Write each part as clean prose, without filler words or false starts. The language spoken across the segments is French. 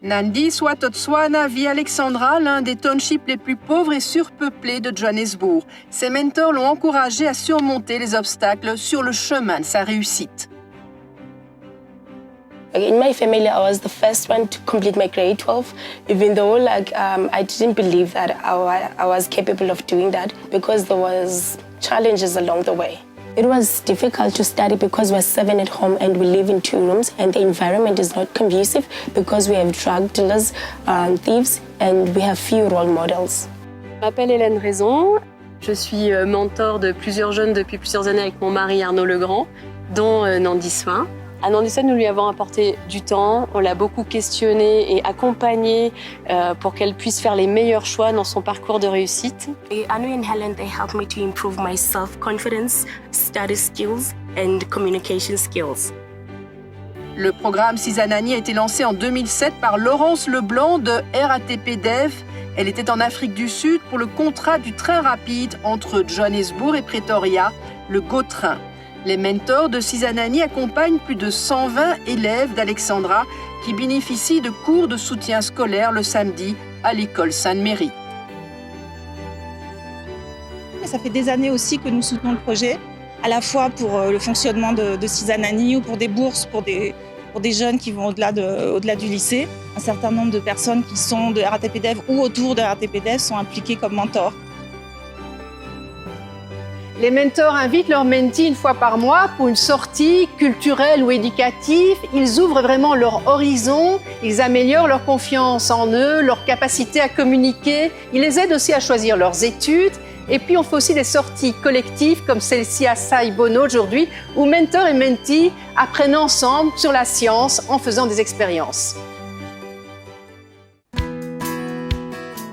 Nandi Swatotswana vit Alexandra, l'un des townships les plus pauvres et surpeuplés de Johannesburg. Ses mentors l'ont encouragé à surmonter les obstacles sur le chemin de sa réussite. In my family, I was the first one to complete my grade 12, even though I didn't believe that I was capable of doing that because there was challenges along the way. It was difficult to study because we're 7 at home and we live in 2 rooms and the environment is not conducive because we have drug dealers, thieves, and we have few role models. Je m'appelle Hélène Raison. Je suis mentor de plusieurs jeunes depuis plusieurs années avec mon mari Arnaud Legrand, dont Nandi Swa. À Nandi Swa, nous lui avons apporté du temps, on l'a beaucoup questionnée et accompagnée pour qu'elle puisse faire les meilleurs choix dans son parcours de réussite. Et Anu and Helen, they helped me to improve my self-confidence, study skills and communication skills. Le programme Sizanani a été lancé en 2007 par Laurence Leblanc de RATP Dev. Elle était en Afrique du Sud pour le contrat du train rapide entre Johannesburg et Pretoria, le GO-Train. Les mentors de Sizanani accompagnent plus de 120 élèves d'Alexandra qui bénéficient de cours de soutien scolaire le samedi à l'école Sainte-Méry. Ça fait des années aussi que nous soutenons le projet, à la fois pour le fonctionnement de Sizanani ou pour des bourses pour des jeunes qui vont au-delà du lycée. Un certain nombre de personnes qui sont de RATP Dev ou autour de RATP Dev sont impliquées comme mentors. Les mentors invitent leurs mentees une fois par mois pour une sortie culturelle ou éducative. Ils ouvrent vraiment leur horizon, ils améliorent leur confiance en eux, leur capacité à communiquer. Ils les aident aussi à choisir leurs études. Et puis on fait aussi des sorties collectives comme celle-ci à Saïbono aujourd'hui, où mentors et mentees apprennent ensemble sur la science en faisant des expériences.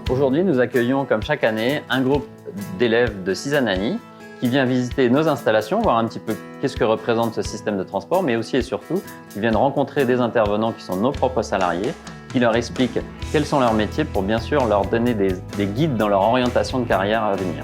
Aujourd'hui, nous accueillons comme chaque année un groupe d'élèves de Sizanani qui vient visiter nos installations, voir un petit peu qu'est-ce que représente ce système de transport, mais aussi et surtout, qui viennent rencontrer des intervenants qui sont nos propres salariés, qui leur expliquent quels sont leurs métiers pour bien sûr leur donner des guides dans leur orientation de carrière à venir.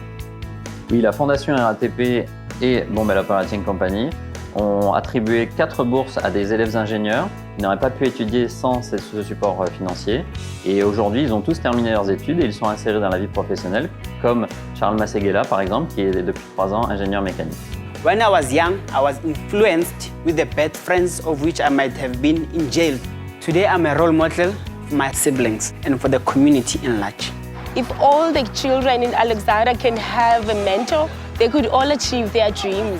Oui, la Fondation RATP et Bombay Operating Company ont attribué 4 bourses à des élèves ingénieurs qui n'auraient pas pu étudier sans ce support financier. Et aujourd'hui, ils ont tous terminé leurs études et ils sont insérés dans la vie professionnelle, comme Charles Masseguela, par exemple, qui est depuis 3 ans ingénieur mécanique. When I was young, I was influenced with the bad friends of which I might have been in jail. Today, I'm a role model for my siblings and for the community in large. If all the children in Alexandra can have a mentor, they could all achieve their dreams.